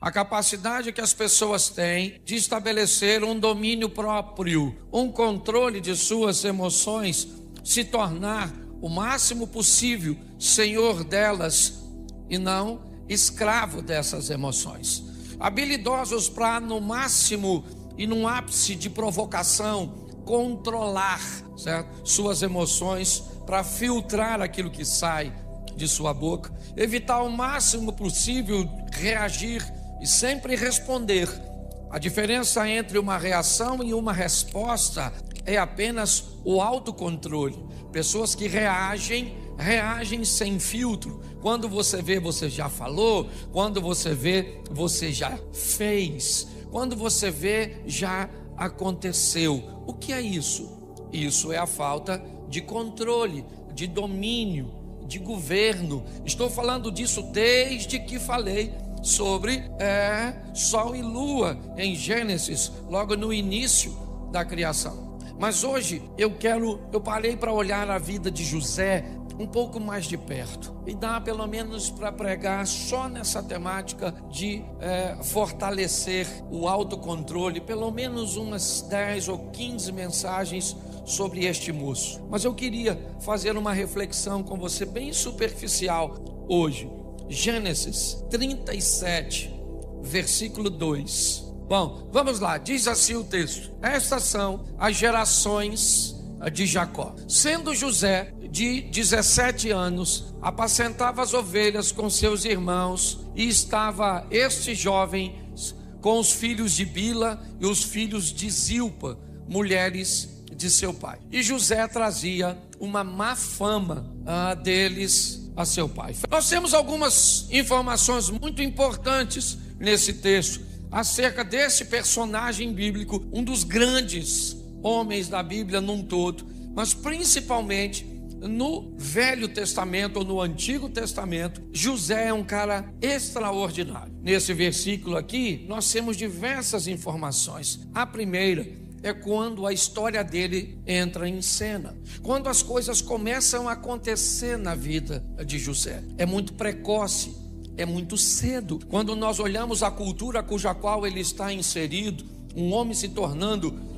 A capacidade que as pessoas têm de estabelecer um domínio próprio, um controle de suas emoções, se tornar o máximo possível senhor delas e não escravo dessas emoções. Habilidosos para, no máximo e no ápice de provocação, controlar, certo? Suas emoções, para filtrar aquilo que sai de sua boca, evitar o máximo possível reagir e sempre responder. A diferença entre uma reação e uma resposta é apenas o autocontrole. Pessoas que reagem sem filtro. Quando você vê, você já falou. Quando você vê, você já fez. Quando você vê, já aconteceu. O que é isso? Isso é a falta de controle, de domínio, de governo. Estou falando disso desde que falei sobre Sol e Lua em Gênesis, logo no início da criação. Mas hoje eu parei para olhar a vida de José um pouco mais de perto, e dá pelo menos para pregar só nessa temática de fortalecer o autocontrole, pelo menos umas 10 ou 15 mensagens sobre este moço. Mas eu queria fazer uma reflexão com você bem superficial hoje. Gênesis 37, versículo 2. Bom, vamos lá, diz assim o texto: estas são as gerações de Jacó. Sendo José de 17 anos, apacentava as ovelhas com seus irmãos, e estava este jovem com os filhos de Bila e os filhos de Zilpa, mulheres de seu pai. E José trazia uma má fama deles a seu pai. Nós temos algumas informações muito importantes nesse texto acerca desse personagem bíblico, um dos grandes homens da Bíblia num todo, mas principalmente no Velho Testamento ou no Antigo Testamento. José é um cara extraordinário. Nesse versículo aqui, nós temos diversas informações. A primeira é quando a história dele entra em cena, quando as coisas começam a acontecer na vida de José. É muito precoce, é muito cedo. Quando nós olhamos a cultura cuja qual ele está inserido, um homem se tornando,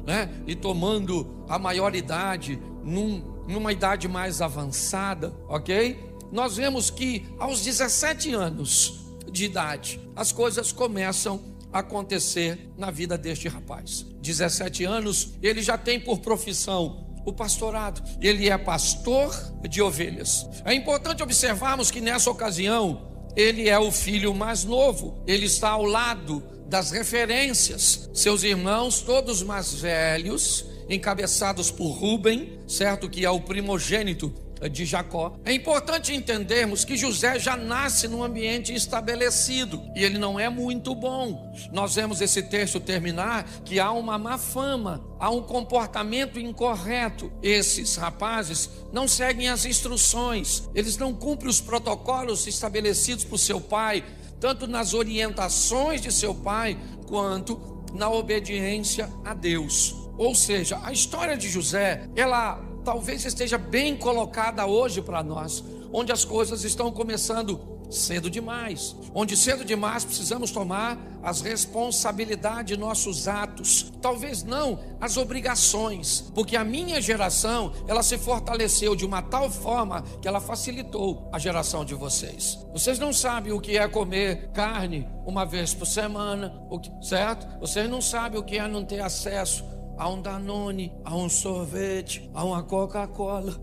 e tomando a maioridade numa idade mais avançada, ok? Nós vemos que aos 17 anos de idade, as coisas começam a acontecer na vida deste rapaz. 17 anos, ele já tem por profissão o pastorado. Ele é pastor de ovelhas. É importante observarmos que nessa ocasião, ele é o filho mais novo. Ele está ao lado das referências. Seus irmãos, todos mais velhos, encabeçados por Rúben, certo? Que é o primogênito de Jacó. É importante entendermos que José já nasce num ambiente estabelecido, e ele não é muito bom. Nós vemos esse texto terminar que há uma má fama, há um comportamento incorreto. Esses rapazes não seguem as instruções, eles não cumprem os protocolos estabelecidos por seu pai, tanto nas orientações de seu pai, quanto na obediência a Deus. Ou seja, a história de José, ela talvez esteja bem colocada hoje para nós, onde as coisas estão começando cedo demais, onde cedo demais precisamos tomar as responsabilidades de nossos atos, talvez não as obrigações, porque a minha geração, ela se fortaleceu de uma tal forma que ela facilitou a geração de vocês. Vocês não sabem o que é comer carne uma vez por semana, certo? Vocês não sabem o que é não ter acesso a um Danone, a um sorvete, a uma Coca-Cola.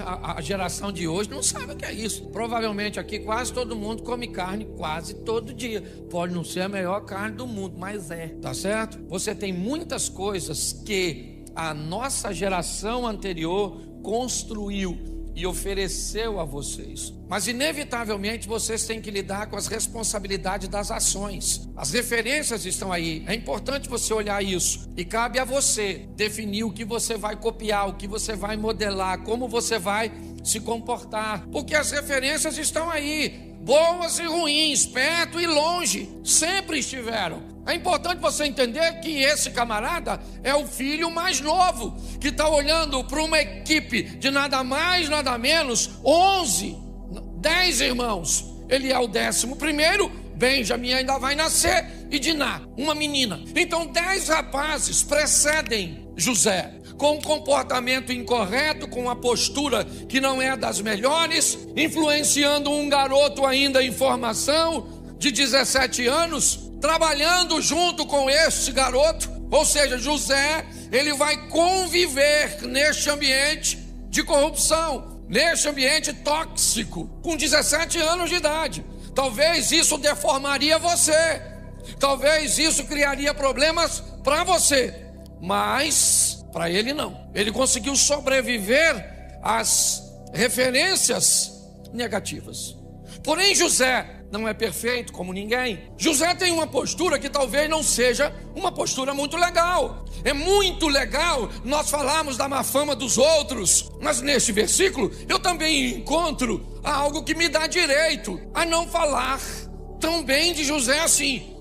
A geração de hoje não sabe o que é isso. Provavelmente aqui quase todo mundo come carne quase todo dia. Pode não ser a melhor carne do mundo, mas tá certo? Você tem muitas coisas que a nossa geração anterior construiu e ofereceu a vocês, mas inevitavelmente vocês têm que lidar com as responsabilidades das ações. As referências estão aí, é importante você olhar isso, e cabe a você definir o que você vai copiar, o que você vai modelar, como você vai se comportar, porque as referências estão aí, boas e ruins, perto e longe, sempre estiveram. É importante você entender que esse camarada é o filho mais novo, que está olhando para uma equipe de nada mais, nada menos, 10 irmãos. Ele é o 11º, Benjamim ainda vai nascer, e Diná, uma menina. Então 10 rapazes precedem José, com um comportamento incorreto, com uma postura que não é das melhores, influenciando um garoto ainda em formação, de 17 anos, trabalhando junto com este garoto. Ou seja, José, ele vai conviver neste ambiente de corrupção, neste ambiente tóxico, com 17 anos de idade. Talvez isso deformaria você, talvez isso criaria problemas para você, mas para ele não. Ele conseguiu sobreviver às referências negativas. Porém, José não é perfeito como ninguém. José tem uma postura que talvez não seja uma postura muito legal. É muito legal nós falarmos da má fama dos outros, mas neste versículo eu também encontro algo que me dá direito a não falar tão bem de José assim.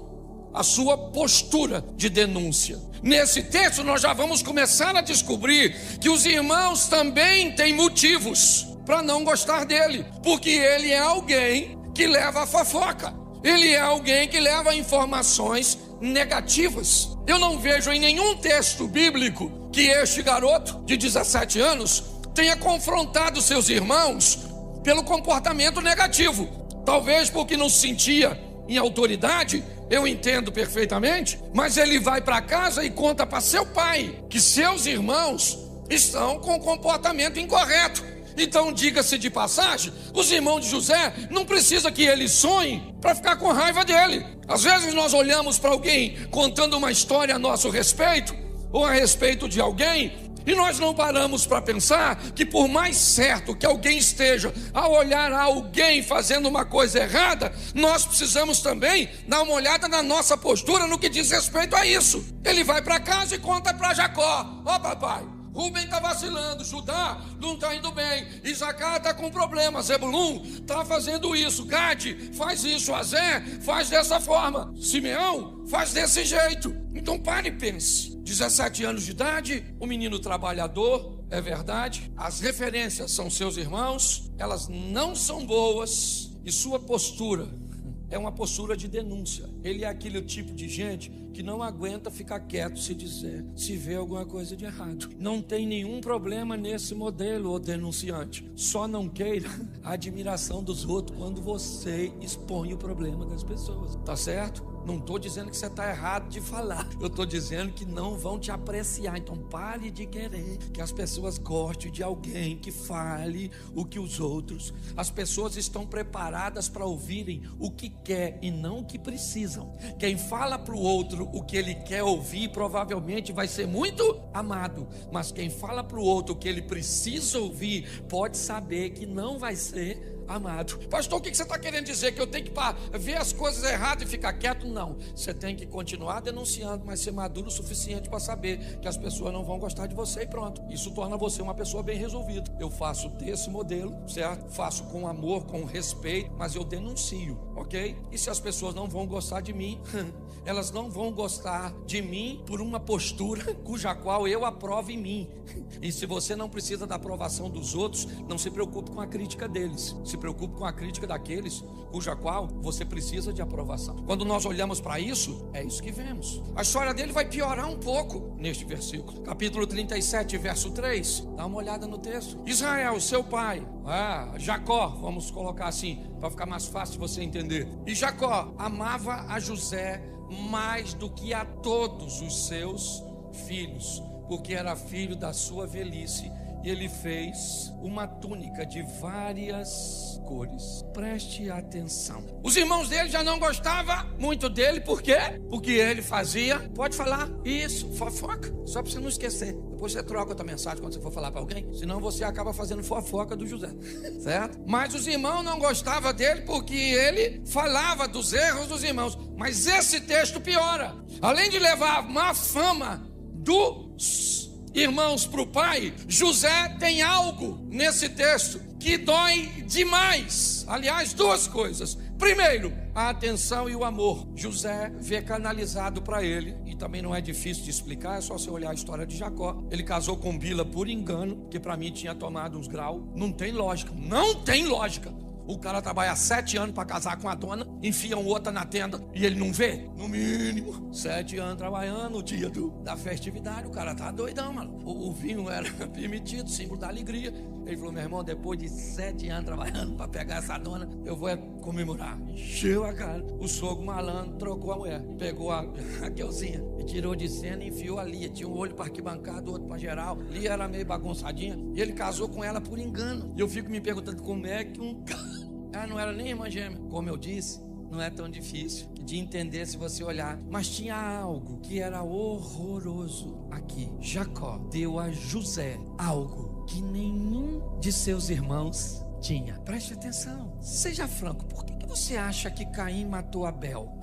A sua postura de denúncia. Nesse texto nós já vamos começar a descobrir que os irmãos também têm motivos para não gostar dele, porque ele é alguém que leva a fofoca, ele é alguém que leva informações negativas. Eu não vejo em nenhum texto bíblico que este garoto de 17 anos tenha confrontado seus irmãos pelo comportamento negativo. Talvez porque não se sentia em autoridade, eu entendo perfeitamente, mas ele vai para casa e conta para seu pai que seus irmãos estão com comportamento incorreto. Então, diga-se de passagem, os irmãos de José não precisa que ele sonhe para ficar com raiva dele. Às vezes nós olhamos para alguém contando uma história a nosso respeito, ou a respeito de alguém, e nós não paramos para pensar que por mais certo que alguém esteja ao olhar a alguém fazendo uma coisa errada, nós precisamos também dar uma olhada na nossa postura no que diz respeito a isso. Ele vai para casa e conta para Jacó: ó papai, Rubem está vacilando, Judá não está indo bem, Isacar está com problemas, Zebulun está fazendo isso, Gade faz isso, Azé faz dessa forma, Simeão faz desse jeito. Então pare e pense. 17 anos de idade, um menino trabalhador, é verdade, as referências são seus irmãos, elas não são boas, e sua postura é uma postura de denúncia. Ele é aquele tipo de gente que não aguenta ficar quieto se vê alguma coisa de errado. Não tem nenhum problema nesse modelo, ô denunciante. Só não queira a admiração dos outros quando você expõe o problema das pessoas. Tá certo? Não estou dizendo que você está errado de falar. Eu estou dizendo que não vão te apreciar. Então pare de querer que as pessoas gostem de alguém que fale o que os outros. As pessoas estão preparadas para ouvirem o que quer e não o que precisam. Quem fala para o outro o que ele quer ouvir provavelmente vai ser muito amado. Mas quem fala para o outro o que ele precisa ouvir pode saber que não vai ser amado. Pastor, o que você está querendo dizer? Que eu tenho que ver as coisas erradas e ficar quieto? Não, você tem que continuar denunciando, mas ser maduro o suficiente para saber que as pessoas não vão gostar de você e pronto. Isso torna você uma pessoa bem resolvida. Eu faço desse modelo, certo? Faço com amor, com respeito, mas eu denuncio, ok? E se as pessoas não vão gostar de mim, elas não vão gostar de mim por uma postura cuja qual eu aprovo em mim. E se você não precisa da aprovação dos outros, não se preocupe com a crítica deles. Se preocupe com a crítica daqueles cuja qual você precisa de aprovação. Quando nós olhamos para isso, é isso que vemos. A história dele vai piorar um pouco neste versículo. Capítulo 37, verso 3. Dá uma olhada no texto. Israel, seu pai, Jacó, vamos colocar assim, para ficar mais fácil de você entender. E Jacó amava a José mais do que a todos os seus filhos, porque era filho da sua velhice, e ele fez uma túnica de várias cores. Preste atenção. Os irmãos dele já não gostavam muito dele, por quê? Porque ele fazia, pode falar isso, fofoca, só para você não esquecer. Depois você troca outra mensagem quando você for falar para alguém, senão você acaba fazendo fofoca do José, certo? Mas os irmãos não gostavam dele porque ele falava dos erros dos irmãos. Mas esse texto piora. Além de levar má fama dos irmãos para o pai, José tem algo nesse texto que dói demais. Aliás, duas coisas. Primeiro, a atenção e o amor. José vê canalizado para ele, e também não é difícil de explicar, é só você olhar a história de Jacó. Ele casou com Bila por engano, que para mim tinha tomado uns graus. Não tem lógica, não tem lógica. O cara trabalha 7 anos para casar com a dona, enfia outra na tenda e ele não vê? No mínimo 7 anos trabalhando, no dia da festividade, o cara tá doidão, mano. O vinho era permitido, símbolo da alegria. Ele falou: meu irmão, depois de 7 anos trabalhando para pegar essa dona, eu vou comemorar. Encheu a cara. O sogro malandro trocou a mulher, pegou a Raquelzinha e tirou de cena e enfiou a Lia. Tinha um olho para arquibancada, outro para geral. Lia era meio bagunçadinha e ele casou com ela por engano. E eu fico me perguntando como é que um cara... Ela não era nem irmã gêmea. Como eu disse, não é tão difícil de entender se você olhar. Mas tinha algo que era horroroso aqui. Jacó deu a José algo que nenhum de seus irmãos tinha. Preste atenção. Seja franco. Por que você acha que Caim matou Abel?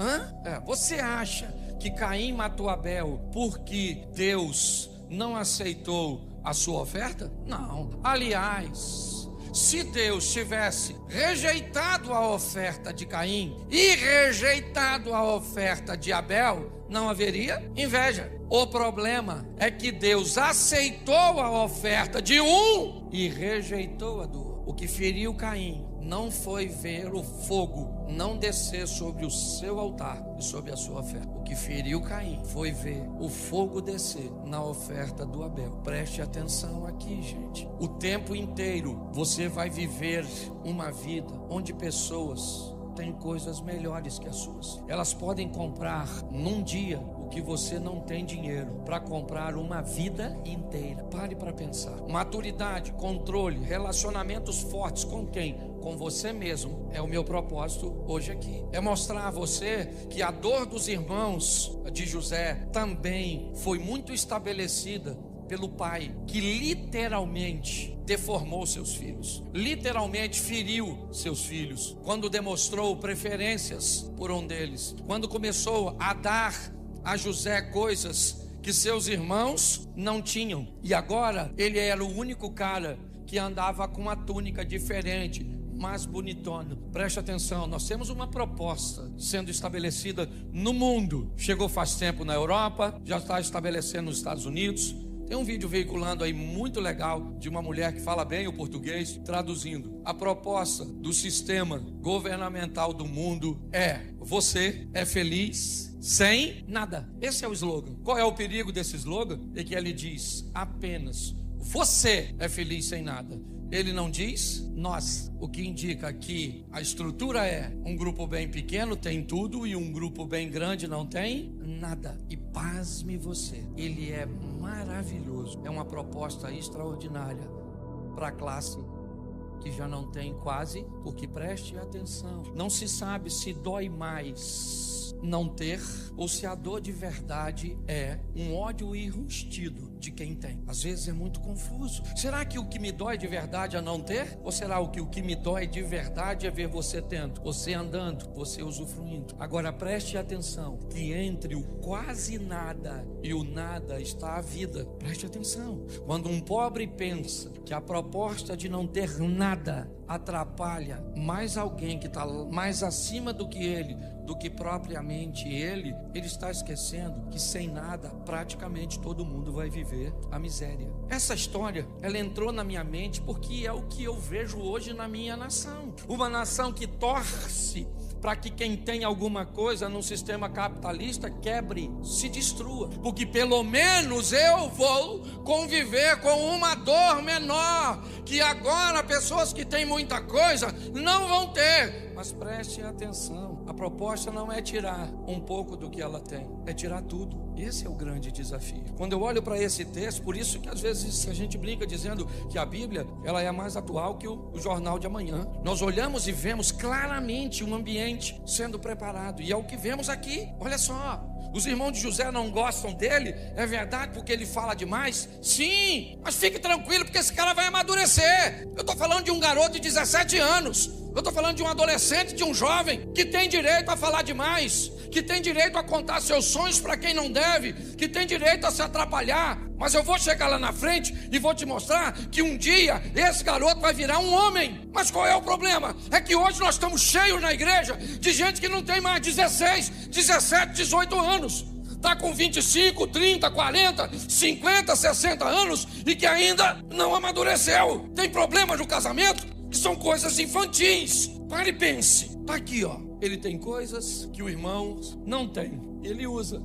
Você acha que Caim matou Abel porque Deus não aceitou a sua oferta? Não. Aliás, se Deus tivesse rejeitado a oferta de Caim e rejeitado a oferta de Abel, não haveria inveja. O problema é que Deus aceitou a oferta de um e rejeitou a do outro. O que feriu Caim não foi ver o fogo não descer sobre o seu altar e sobre a sua oferta. O que feriu Caim foi ver o fogo descer na oferta do Abel. Preste atenção aqui, gente. O tempo inteiro você vai viver uma vida onde pessoas têm coisas melhores que as suas. Elas podem comprar num dia o que você não tem dinheiro para comprar uma vida inteira. Pare para pensar. Maturidade, controle, relacionamentos fortes com quem? Com você mesmo. É o meu propósito hoje aqui. É mostrar a você que a dor dos irmãos de José também foi muito estabelecida pelo pai, que literalmente deformou seus filhos, literalmente feriu seus filhos, quando demonstrou preferências por um deles, quando começou a dar a José coisas que seus irmãos não tinham, e agora ele era o único cara que andava com uma túnica diferente, mais bonitona. Preste atenção, nós temos uma proposta sendo estabelecida no mundo. Chegou faz tempo na Europa, já está estabelecendo nos Estados Unidos. Tem um vídeo veiculando aí muito legal de uma mulher que fala bem o português, traduzindo. A proposta do sistema governamental do mundo é: você é feliz sem nada. Esse é o slogan. Qual é o perigo desse slogan? É que ele diz apenas: você é feliz sem nada. Ele não diz nós, o que indica que a estrutura é: um grupo bem pequeno tem tudo e um grupo bem grande não tem nada. E pasme você, ele é maravilhoso. É uma proposta extraordinária para a classe que já não tem quase, porque preste atenção, não se sabe se dói mais não ter ou se a dor de verdade é um ódio enrustido de quem tem. Às vezes é muito confuso. Será que o que me dói de verdade é não ter? Ou será que o que me dói de verdade é ver você tendo, você andando, você usufruindo? Agora preste atenção, que entre o quase nada e o nada está a vida. Preste atenção. Quando um pobre pensa que a proposta de não ter nada atrapalha mais alguém que está mais acima do que ele, do que propriamente ele está esquecendo que sem nada praticamente todo mundo vai viver a miséria. Essa história, ela entrou na minha mente porque é o que eu vejo hoje na minha nação. Uma nação que torce para que quem tem alguma coisa num sistema capitalista quebre, se destrua, porque pelo menos eu vou conviver com uma dor menor, que agora pessoas que têm muita coisa não vão ter. Mas preste atenção, a proposta não é tirar um pouco do que ela tem, é tirar tudo. Esse é o grande desafio. Quando eu olho para esse texto, por isso que às vezes a gente brinca dizendo que a Bíblia, ela é mais atual que o jornal de amanhã. Nós olhamos e vemos claramente um ambiente sendo preparado, e é o que vemos aqui. Olha só, os irmãos de José não gostam dele, é verdade, porque ele fala demais? Sim, mas fique tranquilo, porque esse cara vai amadurecer. Eu estou falando de um garoto de 17 anos. Eu estou falando de um adolescente, de um jovem que tem direito a falar demais, que tem direito a contar seus sonhos para quem não deve, que tem direito a se atrapalhar. Mas eu vou chegar lá na frente e vou te mostrar que um dia esse garoto vai virar um homem. Mas qual é o problema? É que hoje nós estamos cheios na igreja de gente que não tem mais 16, 17, 18 anos. Está com 25, 30, 40, 50, 60 anos e que ainda não amadureceu. Tem problemas no casamento que são coisas infantis. Pare e pense. Está aqui, ó. Ele tem coisas que o irmão não tem. Ele usa,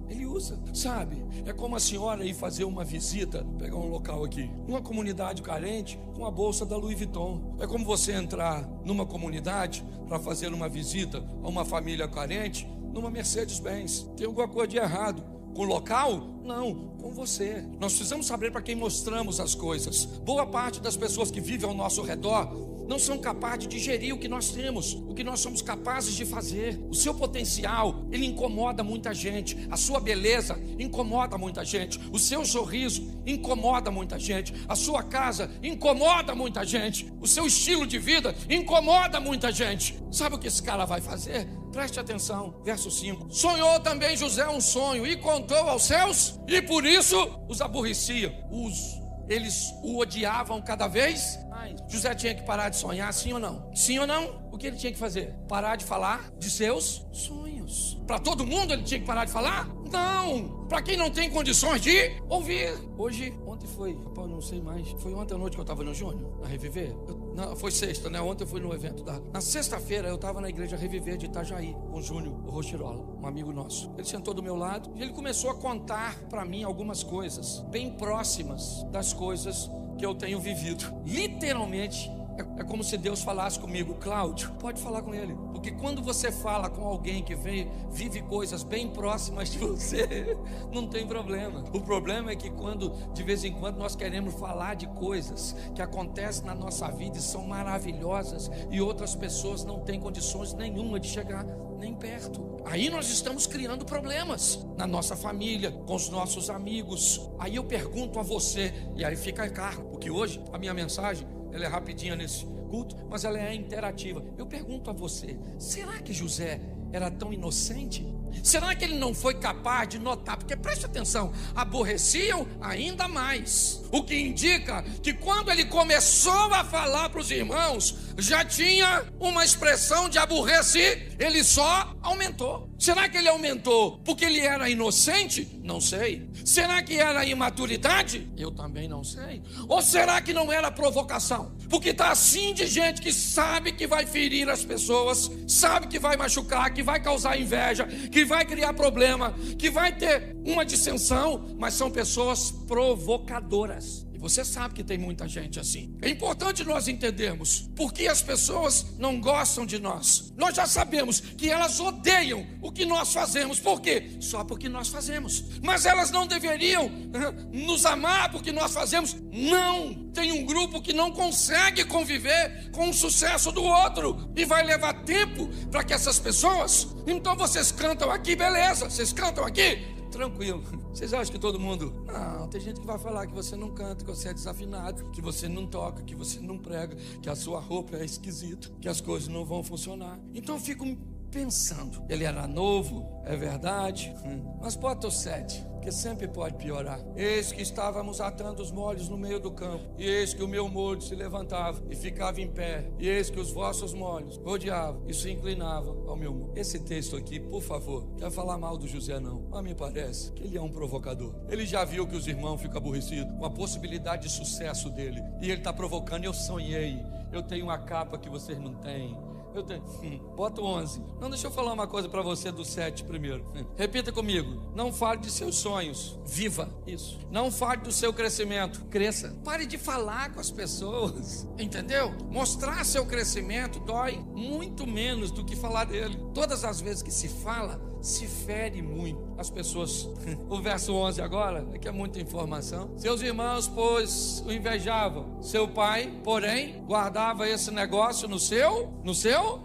sabe? É como a senhora ir fazer uma visita, pegar um local aqui, uma comunidade carente com a bolsa da Louis Vuitton. É como você entrar numa comunidade para fazer uma visita a uma família carente numa Mercedes-Benz. Tem alguma coisa de errado com o local? Não, com você. Nós precisamos saber para quem mostramos as coisas. Boa parte das pessoas que vivem ao nosso redor não são capazes de digerir o que nós temos, o que nós somos capazes de fazer. O seu potencial, ele incomoda muita gente. A sua beleza incomoda muita gente. O seu sorriso incomoda muita gente. A sua casa incomoda muita gente. O seu estilo de vida incomoda muita gente. Sabe o que esse cara vai fazer? Preste atenção, verso 5. Sonhou também José um sonho e contou aos seus, e por isso os aborrecia. Eles o odiavam cada vez mais. José tinha que parar de sonhar, sim ou não? Sim ou não? O que ele tinha que fazer? Parar de falar de seus sonhos. Para todo mundo ele tinha que parar de falar? Não. Para quem não tem condições de ouvir. Ontem foi, rapaz, não sei mais. Foi ontem à noite que eu estava no Júnior, na Reviver. Não, foi sexta, né? Ontem eu fui no evento na sexta-feira eu estava na igreja Reviver de Itajaí, com o Júnior Rochirola, um amigo nosso. Ele sentou do meu lado e ele começou a contar para mim algumas coisas bem próximas das coisas que eu tenho vivido. Literalmente, é como se Deus falasse comigo: Cláudio, pode falar com ele. Porque quando você fala com alguém que vive coisas bem próximas de você, não tem problema. O problema é que quando, de vez em quando, nós queremos falar de coisas que acontecem na nossa vida e são maravilhosas, e outras pessoas não têm condições nenhuma de chegar nem perto. Aí nós estamos criando problemas na nossa família, com os nossos amigos. Aí eu pergunto a você, e aí fica caro, porque hoje a minha mensagem, ela é rapidinha nesse culto, mas ela é interativa. Eu pergunto a você: será que José era tão inocente? Será que ele não foi capaz de notar? Porque preste atenção, aborreciam ainda mais. O que indica que quando ele começou a falar para os irmãos, já tinha uma expressão de aborrecer. Ele só aumentou. Será que ele aumentou porque ele era inocente? Não sei. Será que era imaturidade? Eu também não sei. Ou será que não era provocação? Porque está assim de gente que sabe que vai ferir as pessoas, sabe que vai machucar, que vai causar inveja, que vai criar problema, que vai ter uma dissensão, mas são pessoas provocadoras. E você sabe que tem muita gente assim. É importante nós entendermos por que as pessoas não gostam de nós. Nós já sabemos que elas odeiam o que nós fazemos. Por quê? Só porque nós fazemos. Mas elas não deveriam nos amar porque nós fazemos. Não. Tem um grupo que não consegue conviver com o sucesso do outro, e vai levar tempo para que essas pessoas... Então vocês cantam aqui, beleza, vocês cantam aqui, tranquilo. Vocês acham que todo mundo... Não, tem gente que vai falar que você não canta, que você é desafinado, que você não toca, que você não prega, que a sua roupa é esquisita, que as coisas não vão funcionar. Então eu fico pensando, ele era novo, é verdade, mas bota o 7, porque sempre pode piorar. Eis que estávamos atando os molhos no meio do campo, e eis que o meu molho se levantava e ficava em pé, e eis que os vossos molhos rodeavam e se inclinavam ao meu molho. Esse texto aqui, por favor, não quero falar mal do José não, mas me parece que ele é um provocador. Ele já viu que os irmãos ficam aborrecidos com a possibilidade de sucesso dele, e ele está provocando. Eu sonhei, eu tenho uma capa que vocês não têm. Eu tenho. Bota o 11. Não, deixa eu falar uma coisa para você do 7 primeiro. Repita comigo. Não fale de seus sonhos. Viva. Isso. Não fale do seu crescimento. Cresça. Pare de falar com as pessoas. Entendeu? Mostrar seu crescimento dói muito menos do que falar dele. Todas as vezes que se fala, se fere muito as pessoas. O verso 11 agora, é que é muita informação. Seus irmãos, pois, o invejavam. Seu pai, porém, guardava esse negócio no seu?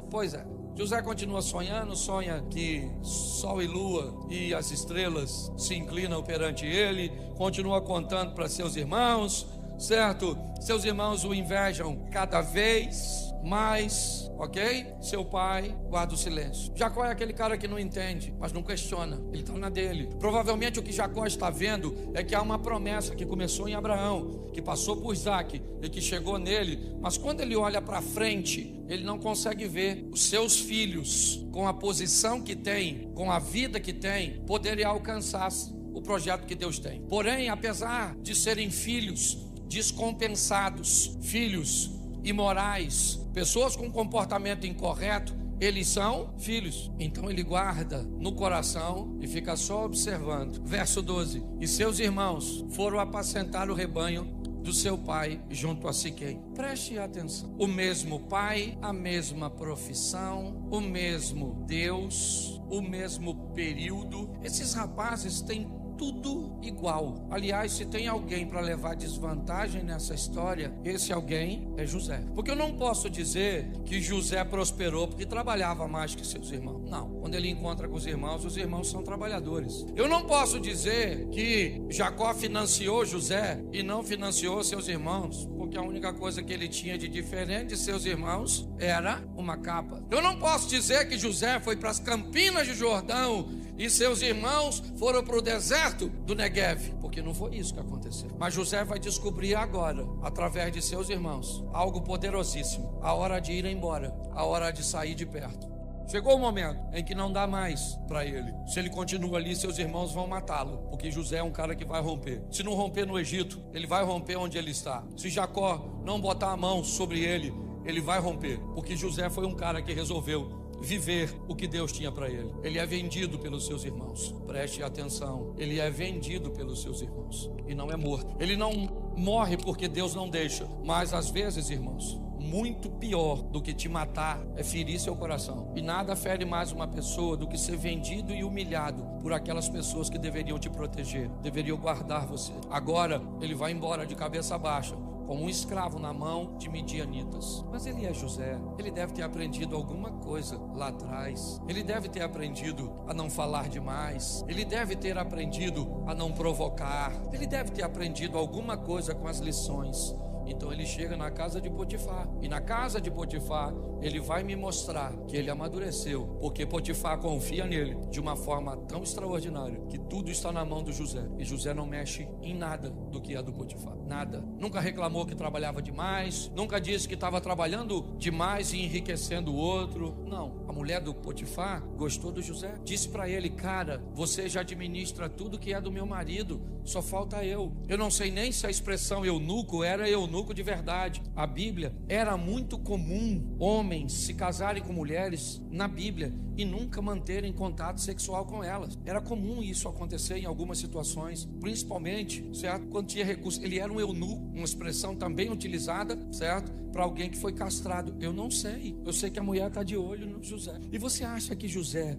Pois é. José continua sonhando, sonha que sol e lua e as estrelas se inclinam perante ele, continua contando para seus irmãos, certo? Seus irmãos o invejam cada vez mais, ok? Seu pai guarda o silêncio. Jacó é aquele cara que não entende, mas não questiona, ele está na dele. Provavelmente o que Jacó está vendo é que há uma promessa que começou em Abraão, que passou por Isaac e que chegou nele, mas quando ele olha para frente, ele não consegue ver os seus filhos, com a posição que tem, com a vida que tem, poderem alcançar o projeto que Deus tem. Porém, apesar de serem filhos descompensados, filhos imorais, Pessoas com comportamento incorreto, eles são filhos. Então ele guarda no coração e fica só observando. Verso 12: e seus irmãos foram apacentar o rebanho do seu pai junto a Siquém. Preste atenção. O mesmo pai, a mesma profissão, o mesmo Deus, o mesmo período. Esses rapazes têm tudo igual. Aliás, se tem alguém para levar desvantagem nessa história, esse alguém é José. Porque eu não posso dizer que José prosperou porque trabalhava mais que seus irmãos. Não. Quando ele encontra com os irmãos são trabalhadores. Eu não posso dizer que Jacó financiou José e não financiou seus irmãos, porque a única coisa que ele tinha de diferente de seus irmãos era uma capa. Eu não posso dizer que José foi para as Campinas de Jordão e seus irmãos foram para o deserto do Neguev, porque não foi isso que aconteceu. Mas José vai descobrir agora, através de seus irmãos, algo poderosíssimo: a hora de ir embora, a hora de sair de perto. Chegou o momento em que não dá mais para ele. Se ele continua ali, seus irmãos vão matá-lo, porque José é um cara que vai romper. Se não romper no Egito, ele vai romper onde ele está. Se Jacó não botar a mão sobre ele, ele vai romper, porque José foi um cara que resolveu viver o que Deus tinha para ele. Ele é vendido pelos seus irmãos. Preste atenção, ele é vendido pelos seus irmãos e não é morto. Ele não morre porque Deus não deixa. Mas às vezes, irmãos, muito pior do que te matar é ferir seu coração. E nada fere mais uma pessoa do que ser vendido e humilhado por aquelas pessoas que deveriam te proteger, deveriam guardar você. Agora ele vai embora de cabeça baixa, como um escravo na mão de midianitas. Mas ele é José, ele deve ter aprendido alguma coisa lá atrás. Ele deve ter aprendido a não falar demais. Ele deve ter aprendido a não provocar. Ele deve ter aprendido alguma coisa com as lições. Então ele chega na casa de Potifar, e na casa de Potifar ele vai me mostrar que ele amadureceu, porque Potifar confia nele de uma forma tão extraordinária que tudo está na mão do José, e José não mexe em nada do que é do Potifar, nada. Nunca reclamou que trabalhava demais, nunca disse que estava trabalhando demais e enriquecendo o outro. Não, a mulher do Potifar gostou do José, disse para ele: cara, você já administra tudo que é do meu marido, só falta eu. Eu não sei nem se a expressão eunuco era eunuco de verdade. A Bíblia, era muito comum homens se casarem com mulheres na Bíblia e nunca manterem contato sexual com elas. Era comum isso acontecer em algumas situações, principalmente, certo, quando tinha recurso. Ele era um eunuco, uma expressão também utilizada, certo, para alguém que foi castrado. Eu não sei, eu sei que a mulher está de olho no José. E você acha que José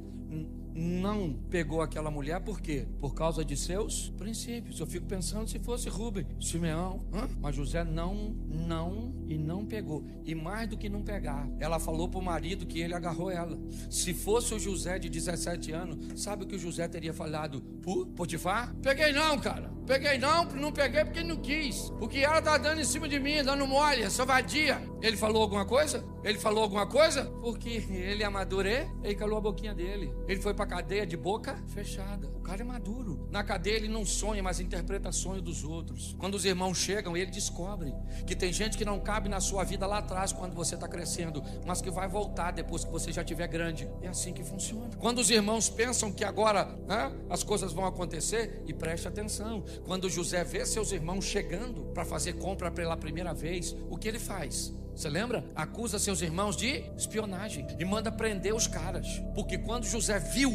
não pegou aquela mulher por quê? Por causa de seus princípios. Eu fico pensando se fosse Rubem, Simeão, mas José não pegou. E mais do que não pegar, ela falou para o marido que ele agarrou ela. Se fosse o José de 17 anos, sabe o que o José teria falado? Potifar? Peguei não, cara. Peguei não peguei porque não quis. Porque ela tá dando em cima de mim, dando mole, essa vadia. Ele falou alguma coisa? Ele falou alguma coisa? Porque ele amadureceu, ele calou a boquinha dele. Ele foi pra cadeia de boca fechada. O cara é maduro. Na cadeia ele não sonha, mas interpreta sonho dos outros. Quando os irmãos chegam, ele descobre que tem gente que não cabe na sua vida lá atrás, quando você está crescendo, mas que vai voltar depois que você já estiver grande. É assim que funciona. Quando os irmãos pensam que agora as coisas vão acontecer, e preste atenção, quando José vê seus irmãos chegando para fazer compra pela primeira vez, o que ele faz? Você lembra? Acusa seus irmãos de espionagem e manda prender os caras. Porque quando José viu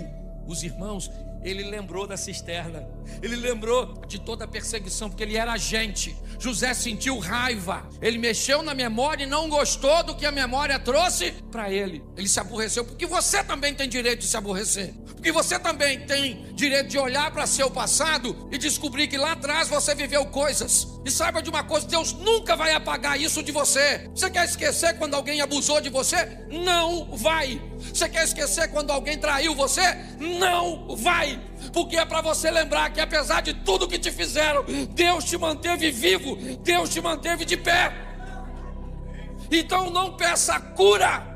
os irmãos, ele lembrou da cisterna, ele lembrou de toda a perseguição, porque ele era agente. José sentiu raiva, ele mexeu na memória e não gostou do que a memória trouxe para ele. Ele se aborreceu, porque você também tem direito de se aborrecer, porque você também tem direito de olhar para seu passado e descobrir que lá atrás você viveu coisas. E saiba de uma coisa, Deus nunca vai apagar isso de você. Você quer esquecer quando alguém abusou de você? Não vai. Você quer esquecer quando alguém traiu você? Não vai. Porque é para você lembrar que apesar de tudo que te fizeram, Deus te manteve vivo, Deus te manteve de pé. Então não peça cura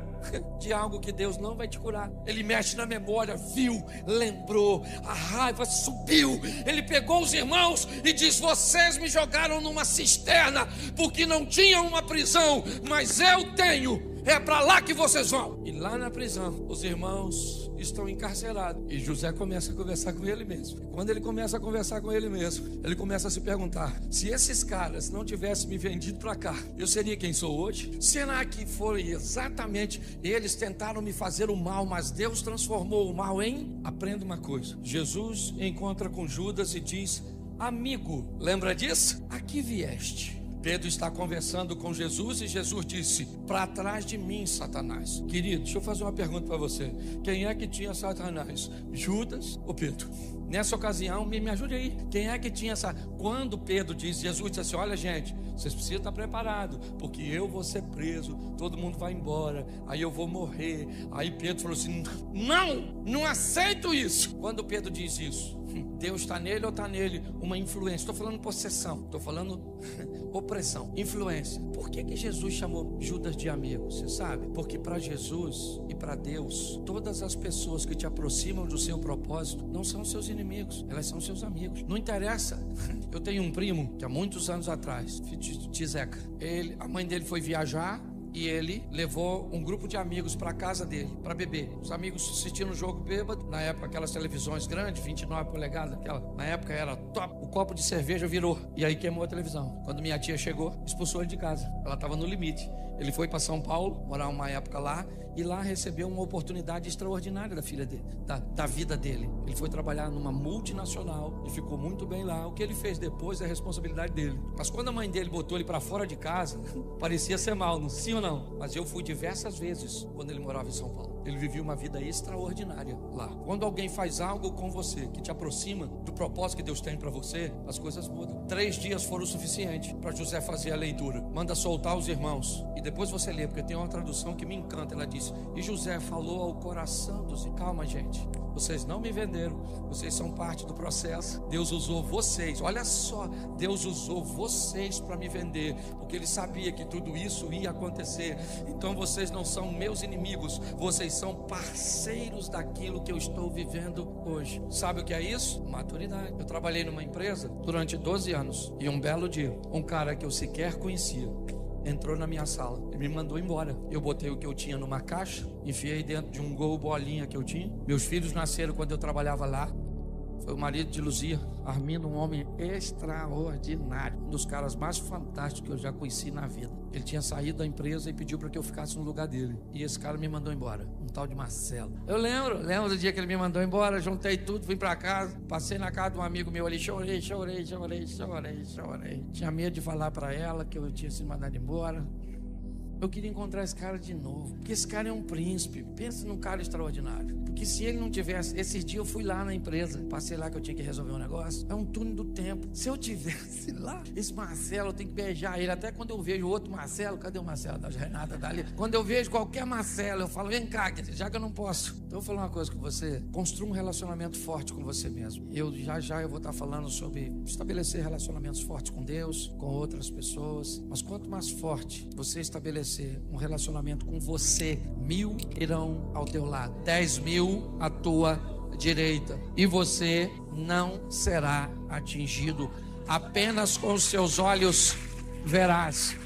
de algo que Deus não vai te curar. Ele mexe na memória, viu, lembrou, a raiva subiu. Ele pegou os irmãos e diz: vocês me jogaram numa cisterna porque não tinham uma prisão, mas eu tenho. é para lá que vocês vão. E lá na prisão, os irmãos estão encarcerados. E José começa a conversar com ele mesmo. E quando ele começa a conversar com ele mesmo, ele começa a se perguntar: se esses caras não tivessem me vendido para cá, eu seria quem sou hoje? Será que foi exatamente eles tentaram me fazer o mal, mas Deus transformou o mal em... Aprenda uma coisa: Jesus encontra com Judas e diz: amigo, lembra disso? A que vieste? Pedro está conversando com Jesus e Jesus disse: para trás de mim, Satanás. Querido, deixa eu fazer uma pergunta para você: quem é que tinha Satanás? Judas ou Pedro? Nessa ocasião, me ajude aí. Quem é que tinha essa... Quando Pedro disse, Jesus disse assim: olha gente, vocês precisam estar preparados, porque eu vou ser preso, todo mundo vai embora, aí eu vou morrer. Aí Pedro falou assim: não aceito isso. Quando Pedro diz isso, Deus está nele ou está nele? Uma influência. Estou falando possessão, estou falando opressão, influência. Por que Jesus chamou Judas de amigo? Você sabe? Porque para Jesus e para Deus, todas as pessoas que te aproximam do seu propósito não são seus inimigos, elas são seus amigos. Não interessa. Eu tenho um primo que há muitos anos atrás, Tizeca, a mãe dele foi viajar e ele levou um grupo de amigos para casa dele para beber. Os amigos assistindo o jogo bêbado. Na época, aquelas televisões grandes, 29 polegadas, na época era top. O copo de cerveja virou e aí queimou a televisão. Quando minha tia chegou, expulsou ele de casa. Ela estava no limite. Ele foi para São Paulo, morar uma época lá, e lá recebeu uma oportunidade extraordinária da filha dele, da vida dele. Ele foi trabalhar numa multinacional e ficou muito bem lá. O que ele fez depois é responsabilidade dele. Mas quando a mãe dele botou ele para fora de casa, parecia ser mal, não? Sim ou não? Mas eu fui diversas vezes quando ele morava em São Paulo. Ele vivia uma vida extraordinária lá. Quando alguém faz algo com você que te aproxima do propósito que Deus tem para você, as coisas mudam. 3 dias foram o suficiente para José fazer a leitura. Manda soltar os irmãos e depois você lê, porque tem uma tradução que me encanta. Ela diz: e José falou ao coração dos... Calma, gente, vocês não me venderam, vocês são parte do processo. Deus usou vocês, olha só, Deus usou vocês para me vender, porque Ele sabia que tudo isso ia acontecer. Então vocês não são meus inimigos, vocês são parceiros daquilo que eu estou vivendo hoje. Sabe o que é isso? Maturidade. Eu trabalhei numa empresa durante 12 anos e um belo dia, um cara que eu sequer conhecia entrou na minha sala e me mandou embora. Eu botei o que eu tinha numa caixa, enfiei dentro de um Gol bolinha que eu tinha. Meus filhos nasceram quando eu trabalhava lá. Foi o marido de Luzia, Armindo, um homem extraordinário, um dos caras mais fantásticos que eu já conheci na vida. Ele tinha saído da empresa e pediu para que eu ficasse no lugar dele, e esse cara me mandou embora, um tal de Marcelo. Eu lembro do dia que ele me mandou embora. Juntei tudo, vim para casa, passei na casa de um amigo meu ali, chorei. Tinha medo de falar para ela que eu tinha sido mandado embora. Eu queria encontrar esse cara de novo, porque esse cara é um príncipe. Pensa num cara extraordinário. Porque se ele não tivesse... Esses dias eu fui lá na empresa, passei lá que eu tinha que resolver um negócio. É um túnel do tempo. Se eu tivesse lá, esse Marcelo, eu tenho que beijar ele. Até quando eu vejo outro Marcelo, cadê o Marcelo da Renata dali? Quando eu vejo qualquer Marcelo, eu falo: vem cá, já que eu não posso. Então eu vou falar uma coisa com você: construa um relacionamento forte com você mesmo. Eu vou estar falando sobre estabelecer relacionamentos fortes com Deus, com outras pessoas. Mas quanto mais forte você estabelecer um relacionamento com você, 1000 irão ao teu lado, 10.000 à tua direita, e você não será atingido. Apenas com os seus olhos verás.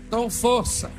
Então força.